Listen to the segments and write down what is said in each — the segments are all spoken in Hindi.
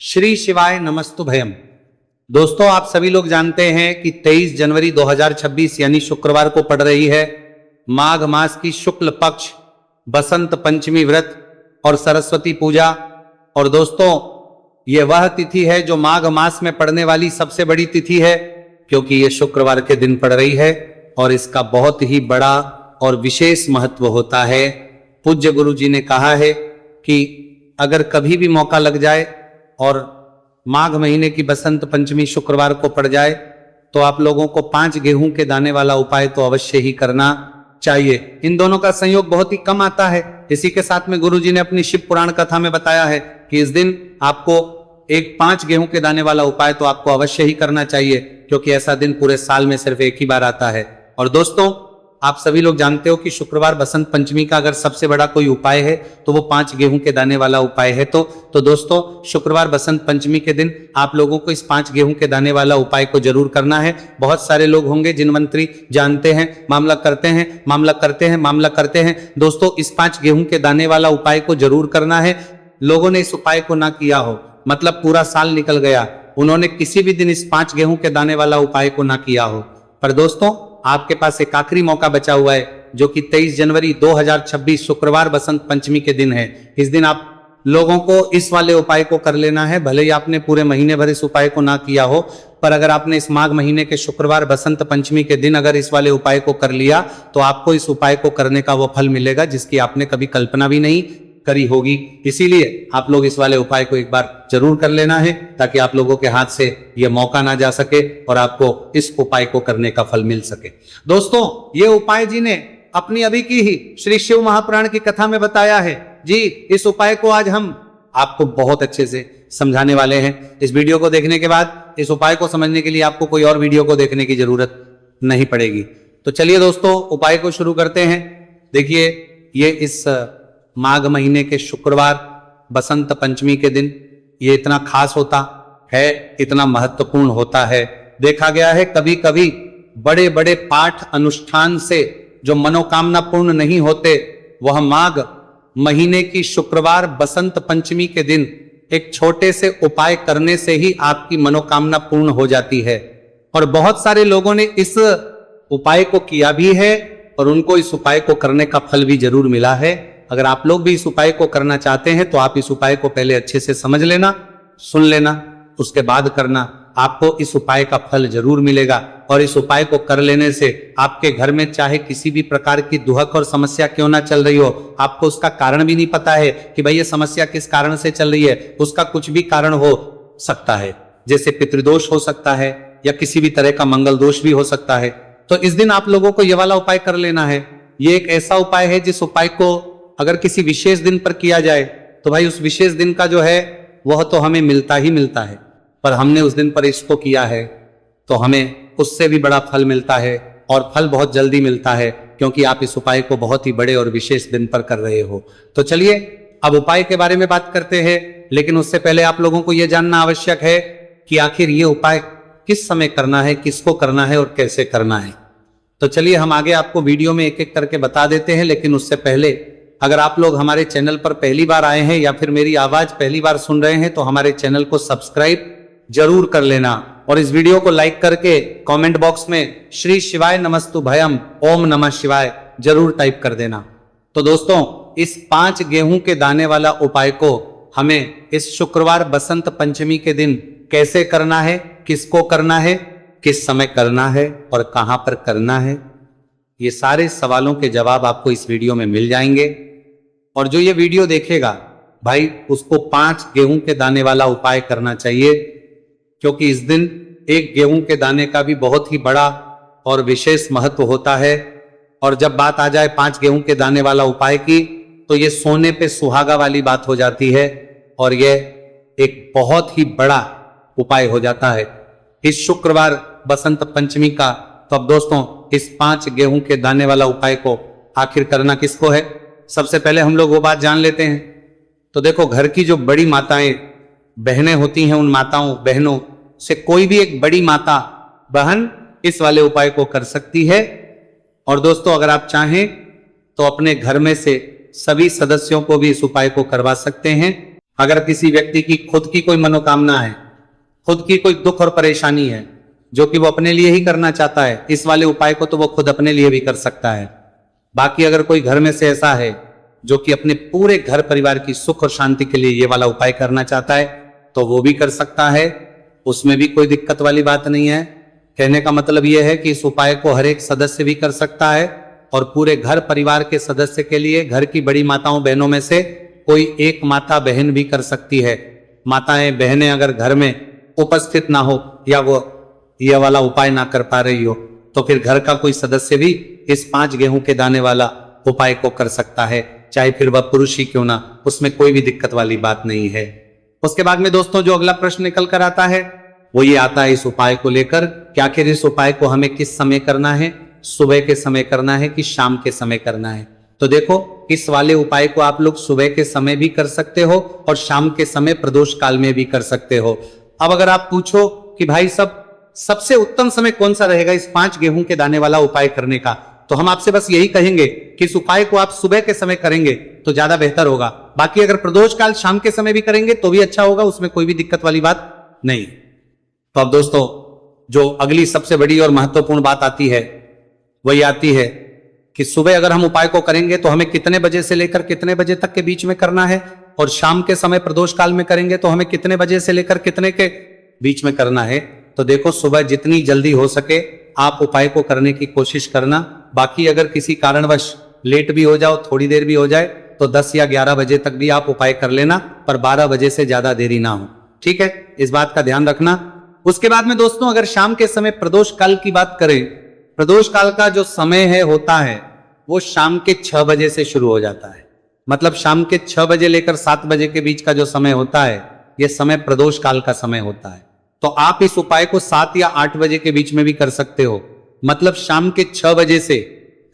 श्री शिवाय नमस्तुभयम। दोस्तों, आप सभी लोग जानते हैं कि 23 जनवरी 2026 यानी शुक्रवार को पड़ रही है माघ मास की शुक्ल पक्ष बसंत पंचमी व्रत और सरस्वती पूजा। और दोस्तों, ये वह तिथि है जो माघ मास में पड़ने वाली सबसे बड़ी तिथि है, क्योंकि ये शुक्रवार के दिन पड़ रही है और इसका बहुत ही बड़ा और विशेष महत्व होता है। पूज्य गुरु जी ने कहा है कि अगर कभी भी मौका लग जाए और माघ महीने की बसंत पंचमी शुक्रवार को पड़ जाए तो आप लोगों को 5 गेहूं के दाने वाला उपाय तो अवश्य ही करना चाहिए। इन दोनों का संयोग बहुत ही कम आता है। इसी के साथ में गुरु जी ने अपनी शिव पुराण कथा में बताया है कि इस दिन आपको एक 5 गेहूं के दाने वाला उपाय तो आपको अवश्य ही करना चाहिए, क्योंकि ऐसा दिन पूरे साल में सिर्फ एक ही बार आता है। और दोस्तों, आप सभी लोग जानते हो कि शुक्रवार बसंत पंचमी का अगर सबसे बड़ा कोई उपाय है तो वो 5 गेहूं के दाने वाला उपाय है। तो दोस्तों, शुक्रवार बसंत पंचमी के दिन आप लोगों को इस 5 गेहूं के दाने वाला उपाय को जरूर करना है। बहुत सारे लोग होंगे जिन मंत्री जानते हैं, मामला करते हैं। दोस्तों, इस 5 गेहूं के दाने वाला उपाय को जरूर करना है। लोगों ने इस उपाय को ना किया हो, मतलब पूरा साल निकल गया, उन्होंने किसी भी दिन इस 5 गेहूं के दाने वाला उपाय को ना किया हो, पर दोस्तों आपके पास एक आखिरी मौका बचा हुआ है, जो कि 23 जनवरी 2026 शुक्रवार बसंत पंचमी के दिन है। इस दिन आप लोगों को इस वाले उपाय को कर लेना है। भले ही आपने पूरे महीने भर इस उपाय को ना किया हो, पर अगर आपने इस माघ महीने के शुक्रवार बसंत पंचमी के दिन अगर इस वाले उपाय को कर लिया तो आपको इस उपाय को करने का वो फल मिलेगा जिसकी आपने कभी कल्पना भी नहीं करी होगी। इसीलिए आप लोग इस वाले उपाय को एक बार जरूर कर लेना है, ताकि आप लोगों के हाथ से यह मौका ना जा सके और आपको इस उपाय को करने का फल मिल सके। दोस्तों, ये उपाय जी ने अपनी अभी की ही श्री शिव महापुराण की कथा में बताया है जी। इस उपाय को आज हम आपको बहुत अच्छे से समझाने वाले हैं। इस वीडियो को देखने के बाद इस उपाय को समझने के लिए आपको कोई और वीडियो को देखने की जरूरत नहीं पड़ेगी। तो चलिए दोस्तों, उपाय को शुरू करते हैं। देखिए, ये इस माघ महीने के शुक्रवार बसंत पंचमी के दिन ये इतना खास होता है, इतना महत्वपूर्ण होता है। देखा गया है कभी कभी बड़े बड़े पाठ अनुष्ठान से जो मनोकामना पूर्ण नहीं होते, वह माघ महीने की शुक्रवार बसंत पंचमी के दिन एक छोटे से उपाय करने से ही आपकी मनोकामना पूर्ण हो जाती है। और बहुत सारे लोगों ने इस उपाय को किया भी है और उनको इस उपाय को करने का फल भी जरूर मिला है। अगर आप लोग भी इस उपाय को करना चाहते हैं तो आप इस उपाय को पहले अच्छे से समझ लेना, सुन लेना, उसके बाद करना। आपको इस उपाय का फल जरूर मिलेगा। और इस उपाय को कर लेने से आपके घर में चाहे किसी भी प्रकार की दुहक और समस्या क्यों ना चल रही हो, आपको उसका कारण भी नहीं पता है कि भाई ये समस्या किस कारण से चल रही है, उसका कुछ भी कारण हो सकता है। जैसे पितृदोष हो सकता है या किसी भी तरह का मंगल दोष भी हो सकता है। तो इस दिन आप लोगों को ये वाला उपाय कर लेना है। ये एक ऐसा उपाय है जिस उपाय को अगर किसी विशेष दिन पर किया जाए तो भाई उस विशेष दिन का जो है वह तो हमें मिलता ही मिलता है, पर हमने उस दिन पर इसको किया है तो हमें उससे भी बड़ा फल मिलता है, और फल बहुत जल्दी मिलता है, क्योंकि आप इस उपाय को बहुत ही बड़े और विशेष दिन पर कर रहे हो। तो चलिए अब उपाय के बारे में बात करते हैं, लेकिन उससे पहले आप लोगों को यह जानना आवश्यक है कि आखिर ये उपाय किस समय करना है, किसको करना है और कैसे करना है। तो चलिए हम आगे आपको वीडियो में एक एक करके बता देते हैं, लेकिन उससे पहले अगर आप लोग हमारे चैनल पर पहली बार आए हैं या फिर मेरी आवाज पहली बार सुन रहे हैं तो हमारे चैनल को सब्सक्राइब जरूर कर लेना, और इस वीडियो को लाइक करके कमेंट बॉक्स में श्री शिवाय नमस्तुभयम ओम नमः शिवाय जरूर टाइप कर देना। तो दोस्तों, इस 5 गेहूं के दाने वाला उपाय को हमें इस शुक्रवार बसंत पंचमी के दिन कैसे करना है, किसको करना है, किस समय करना है और कहां पर करना है, ये सारे सवालों के जवाब आपको इस वीडियो में मिल जाएंगे। और जो ये वीडियो देखेगा भाई, उसको 5 गेहूं के दाने वाला उपाय करना चाहिए, क्योंकि इस दिन एक गेहूं के दाने का भी बहुत ही बड़ा और विशेष महत्व होता है। और जब बात आ जाए 5 गेहूं के दाने वाला उपाय की, तो ये सोने पे सुहागा वाली बात हो जाती है और ये एक बहुत ही बड़ा उपाय हो जाता है इस शुक्रवार बसंत पंचमी का। तो अब दोस्तों, इस 5 गेहूं के दाने वाला उपाय को आखिर करना किसको है, सबसे पहले हम लोग वो बात जान लेते हैं। तो देखो, घर की जो बड़ी माताएं बहनें होती हैं, उन माताओं बहनों से कोई भी एक बड़ी माता बहन इस वाले उपाय को कर सकती है। और दोस्तों, अगर आप चाहें तो अपने घर में से सभी सदस्यों को भी इस उपाय को करवा सकते हैं। अगर किसी व्यक्ति की खुद की कोई मनोकामना है, खुद की कोई दुख और परेशानी है जो कि वो अपने लिए ही करना चाहता है, इस वाले उपाय को तो वो खुद अपने लिए भी कर सकता है। बाकी अगर कोई घर में से ऐसा है जो कि अपने पूरे घर परिवार की सुख और शांति के लिए ये वाला उपाय करना चाहता है तो वो भी कर सकता है, उसमें भी कोई दिक्कत वाली बात नहीं है। कहने का मतलब यह है कि इस उपाय को हर एक सदस्य भी कर सकता है और पूरे घर परिवार के सदस्य के लिए घर की बड़ी माताओं बहनों में से कोई एक माता बहन भी कर सकती है। माताएं बहनें अगर घर में उपस्थित ना हो या वो यह वाला उपाय ना कर पा रही हो तो फिर घर का कोई सदस्य भी इस 5 गेहूं के दाने वाला उपाय को कर सकता है, चाहे फिर वह पुरुष ही क्यों ना, उसमें कोई भी दिक्कत वाली बात नहीं है। उसके बाद में दोस्तों जो अगला प्रश्न निकल कर आता है वो ये आता है इस उपाय को लेकर कि आखिर इस उपाय को हमें किस समय करना है, सुबह के समय करना है कि शाम के समय करना है। तो देखो इस वाले उपाय को आप लोग सुबह के समय भी कर सकते हो और शाम के समय प्रदोष काल में भी कर सकते हो। अब अगर आप पूछो कि भाई सबसे उत्तम समय कौन सा रहेगा इस 5 गेहूं के दाने वाला उपाय करने का, तो हम आपसे बस यही कहेंगे कि इस उपाय को आप सुबह के समय करेंगे तो ज्यादा बेहतर होगा। बाकी अगर प्रदोष काल शाम के समय भी करेंगे तो भी अच्छा होगा, उसमें कोई भी दिक्कत वाली बात नहीं। तो अब दोस्तों जो अगली सबसे बड़ी और महत्वपूर्ण बात आती है वही आती है कि सुबह अगर हम उपाय को करेंगे तो हमें कितने बजे से लेकर कितने बजे तक के बीच में करना है, और शाम के समय प्रदोष काल में करेंगे तो हमें कितने बजे से लेकर कितने के बीच में करना है। तो देखो सुबह जितनी जल्दी हो सके आप उपाय को करने की कोशिश करना। बाकी अगर किसी कारणवश लेट भी हो जाओ, थोड़ी देर भी हो जाए, तो 10 या 11 बजे तक भी आप उपाय कर लेना, पर 12 बजे से ज्यादा देरी ना हो, ठीक है, इस बात का ध्यान रखना। उसके बाद में दोस्तों अगर शाम के समय प्रदोष काल की बात करें, प्रदोष काल का जो समय है होता है वो शाम के 6 बजे से शुरू हो जाता है। मतलब शाम के 6 बजे लेकर 7 बजे के बीच का जो समय होता है यह समय प्रदोष काल का समय होता है। तो आप इस उपाय को 7 या 8 बजे के बीच में भी कर सकते हो। मतलब शाम के 6 बजे से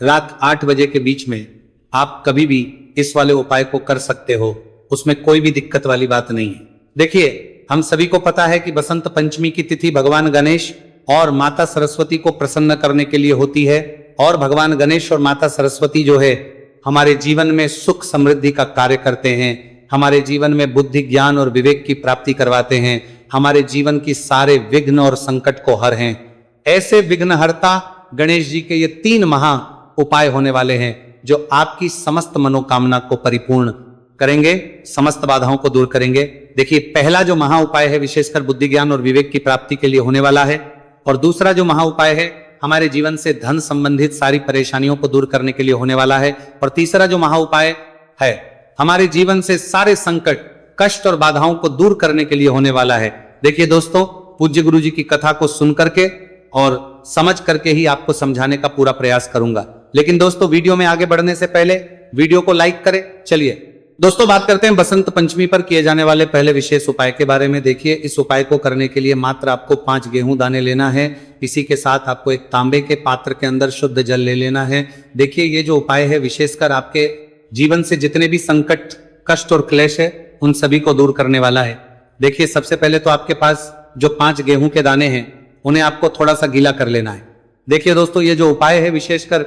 रात 8 बजे के बीच में आप कभी भी इस वाले उपाय को कर सकते हो, उसमें कोई भी दिक्कत वाली बात नहीं है। देखिए हम सभी को पता है कि बसंत पंचमी की तिथि भगवान गणेश और माता सरस्वती को प्रसन्न करने के लिए होती है, और भगवान गणेश और माता सरस्वती जो है हमारे जीवन में सुख समृद्धि का कार्य करते हैं, हमारे जीवन में बुद्धि ज्ञान और विवेक की प्राप्ति करवाते हैं, हमारे जीवन की सारे विघ्न और संकट को हर हैं। ऐसे विघ्नहर्ता गणेश जी के ये 3 महा उपाय होने वाले हैं जो आपकी समस्त मनोकामना को परिपूर्ण करेंगे, समस्त बाधाओं को दूर करेंगे। देखिए पहला जो महा उपाय है विशेषकर बुद्धि ज्ञान और विवेक की प्राप्ति के लिए होने वाला है, और दूसरा जो महा उपाय है हमारे जीवन से धन संबंधित सारी परेशानियों को दूर करने के लिए होने वाला है, और तीसरा जो महा उपाय है हमारे जीवन से सारे संकट कष्ट और बाधाओं को दूर करने के लिए होने वाला है। देखिए दोस्तों पूज्य गुरु जी की कथा को सुन करके और समझ करके ही आपको समझाने का पूरा प्रयास करूंगा। लेकिन दोस्तों वीडियो में आगे बढ़ने से पहले वीडियो को लाइक करें। चलिए दोस्तों बात करते हैं बसंत पंचमी पर किए जाने वाले पहले विशेष उपाय के बारे में। देखिए इस उपाय को करने के लिए मात्र आपको 5 गेहूं दाने लेना है। इसी के साथ आपको एक तांबे के पात्र के अंदर शुद्ध जल ले लेना है। देखिए ये जो उपाय है विशेषकर आपके जीवन से जितने भी संकट कष्ट और क्लेश है उन सभी को दूर करने वाला है। देखिए सबसे पहले तो आपके पास जो 5 गेहूं के दाने हैं उन्हें आपको थोड़ा सा गीला कर लेना है। देखिए दोस्तों ये जो उपाय है विशेषकर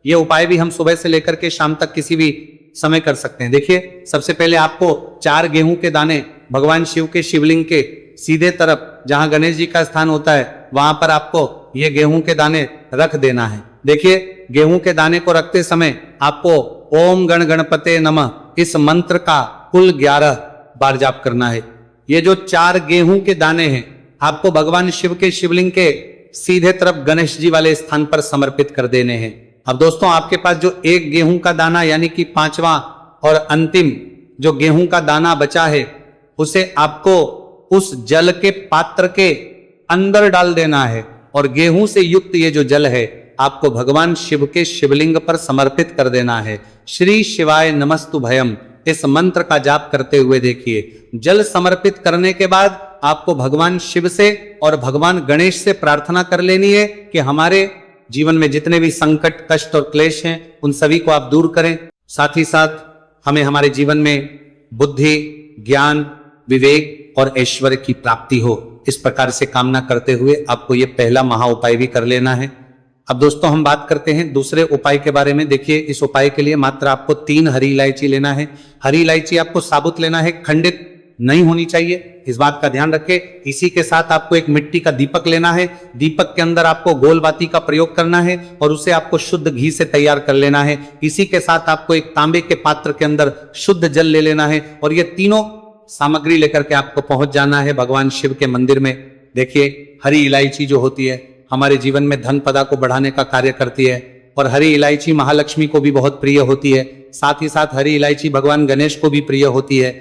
ये उपाय भी हम सुबह से लेकर के शाम तक किसी भी समय कर सकते हैं। देखिए सबसे पहले आपको 4 गेहूं के दाने भगवान शिव के शिवलिंग के सीधे तरफ जहां गणेश जी का स्थान होता है वहां पर आपको ये गेहूं के दाने रख देना है। देखिए गेहूं के दाने को रखते समय आपको ओम गण गणपते नमः इस मंत्र का कुल 11 बार जाप करना है। ये जो 4 गेहूं के दाने हैं आपको भगवान शिव के शिवलिंग के सीधे तरफ गणेश जी वाले स्थान पर समर्पित कर देने हैं। अब दोस्तों आपके पास जो 1 गेहूं का दाना यानी कि 5वां और अंतिम जो गेहूं का दाना बचा है उसे आपको उस जल के पात्र के अंदर डाल देना है, और गेहूं से युक्त ये जो जल है आपको भगवान शिव के शिवलिंग पर समर्पित कर देना है। श्री शिवाय नमस्तु भयम इस मंत्र का जाप करते हुए देखिए जल समर्पित करने के बाद आपको भगवान शिव से और भगवान गणेश से प्रार्थना कर लेनी है कि हमारे जीवन में जितने भी संकट कष्ट और क्लेश हैं उन सभी को आप दूर करें। साथ ही साथ हमें हमारे जीवन में बुद्धि ज्ञान विवेक और ऐश्वर्य की प्राप्ति हो, इस प्रकार से कामना करते हुए आपको ये पहला महा उपाय भी कर लेना है। अब दोस्तों हम बात करते हैं दूसरे उपाय के बारे में। देखिए इस उपाय के लिए मात्र आपको 3 हरी इलायची लेना है। हरी इलायची आपको साबुत लेना है, खंडित नहीं होनी चाहिए, इस बात का ध्यान रखें। इसी के साथ आपको एक मिट्टी का दीपक लेना है, दीपक के अंदर आपको गोल बाती का प्रयोग करना है और उसे आपको शुद्ध घी से तैयार कर लेना है। इसी के साथ आपको एक तांबे के पात्र के अंदर शुद्ध जल ले लेना है और ये तीनों सामग्री लेकर के आपको पहुंच जाना है भगवान शिव के मंदिर में। देखिए, हरी इलायची जो होती है हमारे जीवन में धन पदा को बढ़ाने का कार्य करती है और हरी इलायची महालक्ष्मी को भी बहुत प्रिय होती है। साथ ही साथ हरी इलायची भगवान गणेश को भी प्रिय होती है,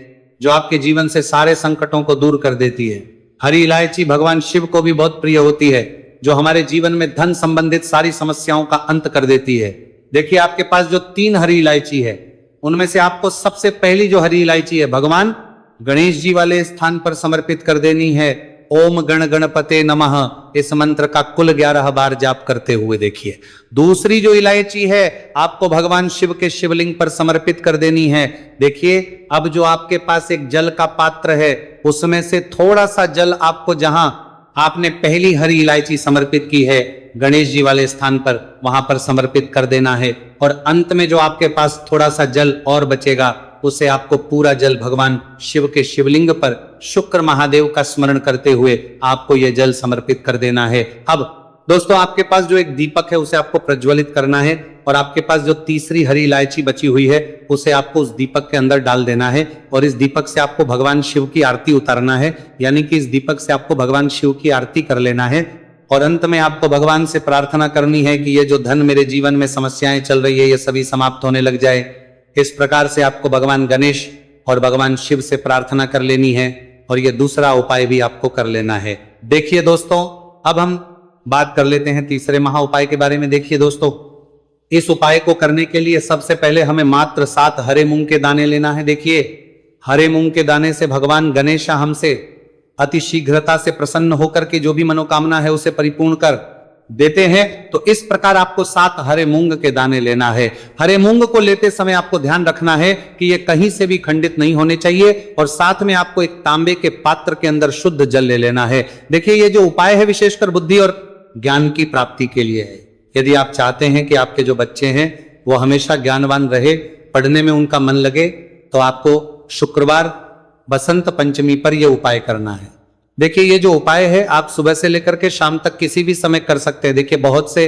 जो आपके जीवन से सारे संकटों को दूर कर देती है। हरी इलायची भगवान शिव को भी बहुत प्रिय होती है, जो हमारे जीवन में धन संबंधित सारी समस्याओं का अंत कर देती है। देखिए, आपके पास जो 3 हरी इलायची है उनमें से आपको सबसे पहली जो हरी इलायची है भगवान गणेश जी वाले स्थान पर समर्पित कर देनी है। ओम गण गणपते नमः इस मंत्र का कुल 11 बार जाप करते हुए देखिए। दूसरी जो इलायची है आपको भगवान शिव के शिवलिंग पर समर्पित कर देनी है। देखिए, अब जो आपके पास एक जल का पात्र है उसमें से थोड़ा सा जल आपको जहां आपने पहली हरी इलायची समर्पित की है गणेश जी वाले स्थान पर, वहां पर समर्पित कर देना है और अंत में जो आपके पास थोड़ा सा जल और बचेगा उसे आपको पूरा जल भगवान शिव के शिवलिंग पर शुक्र महादेव का स्मरण करते हुए आपको यह जल समर्पित कर देना है। अब दोस्तों, आपके पास जो एक दीपक है उसे आपको प्रज्वलित करना है और आपके पास जो तीसरी हरी इलायची बची हुई है उसे आपको उस दीपक के अंदर डाल देना है और इस दीपक से आपको भगवान शिव की आरती उतारना है, यानी कि इस दीपक से आपको भगवान शिव की आरती कर लेना है और अंत में आपको भगवान से प्रार्थना करनी है कि ये जो धन मेरे जीवन में समस्याएं चल रही है ये सभी समाप्त होने लग जाए। इस प्रकार से आपको भगवान गणेश और भगवान शिव से प्रार्थना कर लेनी है और ये दूसरा उपाय भी आपको कर लेना है। देखिए दोस्तों, अब हम बात कर लेते हैं तीसरे महा उपाय के बारे में। देखिए दोस्तों, इस उपाय को करने के लिए सबसे पहले हमें मात्र 7 हरे मूंग के दाने लेना है। देखिए, हरे मूंग के दाने से भगवान गणेश हमसे अति शीघ्रता से प्रसन्न होकर के जो भी मनोकामना है उसे परिपूर्ण कर देते हैं। तो इस प्रकार आपको 7 हरे मूंग के दाने लेना है। हरे मूंग को लेते समय आपको ध्यान रखना है कि ये कहीं से भी खंडित नहीं होने चाहिए और साथ में आपको एक तांबे के पात्र के अंदर शुद्ध जल ले लेना है। देखिए, ये जो उपाय है विशेषकर बुद्धि और ज्ञान की प्राप्ति के लिए है। यदि आप चाहते हैं कि आपके जो बच्चे हैं वो हमेशा ज्ञानवान रहे, पढ़ने में उनका मन लगे, तो आपको शुक्रवार बसंत पंचमी पर यह उपाय करना है। देखिए, ये जो उपाय है आप सुबह से लेकर के शाम तक किसी भी समय कर सकते हैं। देखिए, बहुत से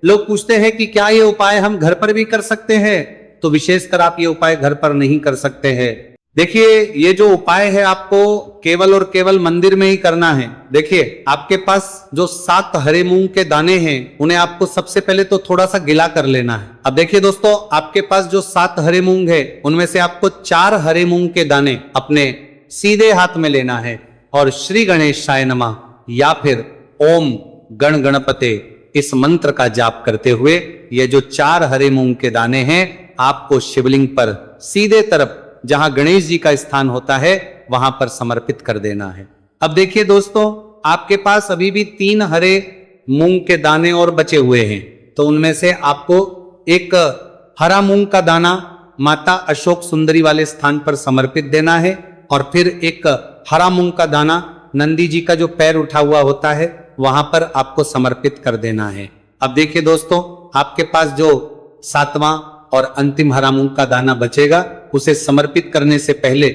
लोग पूछते हैं कि क्या ये उपाय हम घर पर भी कर सकते हैं, तो विशेषकर आप ये उपाय घर पर नहीं कर सकते हैं। देखिए, ये जो उपाय है आपको केवल और केवल मंदिर में ही करना है। देखिए, आपके पास जो 7 हरे मूंग के दाने हैं उन्हें आपको सबसे पहले तो थोड़ा सा गिला कर लेना है। अब देखिए दोस्तों, आपके पास जो 7 हरे मूंग है उनमें से आपको 4 हरे मूंग के दाने अपने सीधे हाथ में लेना है और श्री गणेशाय नमः या फिर ओम गण गणपते इस मंत्र का जाप करते हुए ये जो 4 हरे मूंग के दाने हैं आपको शिवलिंग पर सीधे तरफ जहां गणेश जी का स्थान होता है वहां पर समर्पित कर देना है। अब देखिए दोस्तों, आपके पास अभी भी 3 हरे मूंग के दाने और बचे हुए हैं, तो उनमें से आपको एक हरा मूंग का दाना माता अशोक सुंदरी वाले स्थान पर समर्पित देना है और फिर एक हरा मूंग का दाना नंदी जी का जो पैर उठा हुआ होता है वहां पर आपको समर्पित कर देना है। अब देखिए दोस्तों, आपके पास जो 7वां और अंतिम हरा मूंग का दाना बचेगा उसे समर्पित करने से पहले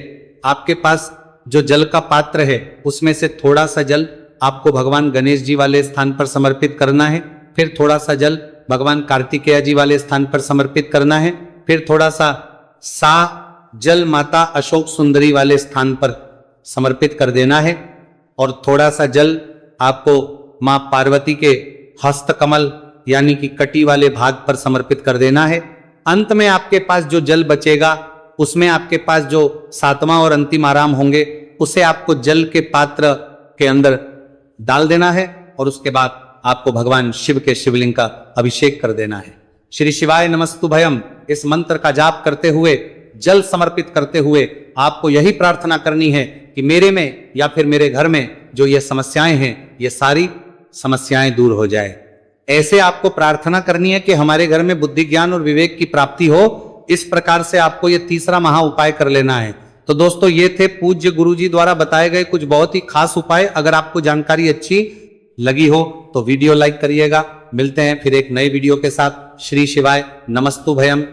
आपके पास जो जल का पात्र है उसमें से थोड़ा सा जल आपको भगवान गणेश जी वाले स्थान पर समर्पित करना है, फिर थोड़ा सा जल भगवान कार्तिकेय जी वाले स्थान पर समर्पित करना है, फिर थोड़ा सा जल माता अशोक सुंदरी वाले स्थान पर समर्पित कर देना है और थोड़ा सा जल आपको मां पार्वती के हस्तकमल यानी कि कटी वाले भाग पर समर्पित कर देना है। अंत में आपके पास जो जल बचेगा उसमें आपके पास जो 7वां और अंतिम आराम होंगे उसे आपको जल के पात्र के अंदर डाल देना है और उसके बाद आपको भगवान शिव के शिवलिंग का अभिषेक कर देना है। श्री शिवाय नमस्तुभयम इस मंत्र का जाप करते हुए, जल समर्पित करते हुए आपको यही प्रार्थना करनी है कि मेरे में या फिर मेरे घर में जो ये समस्याएं हैं ये सारी समस्याएं दूर हो जाए। ऐसे आपको प्रार्थना करनी है कि हमारे घर में बुद्धि ज्ञान और विवेक की प्राप्ति हो। इस प्रकार से आपको ये तीसरा महा उपाय कर लेना है। तो दोस्तों, ये थे पूज्य गुरुजी द्वारा बताए गए कुछ बहुत ही खास उपाय। अगर आपको जानकारी अच्छी लगी हो तो वीडियो लाइक करिएगा। मिलते हैं फिर एक नए वीडियो के साथ। श्री शिवाय नमस्तुभयम।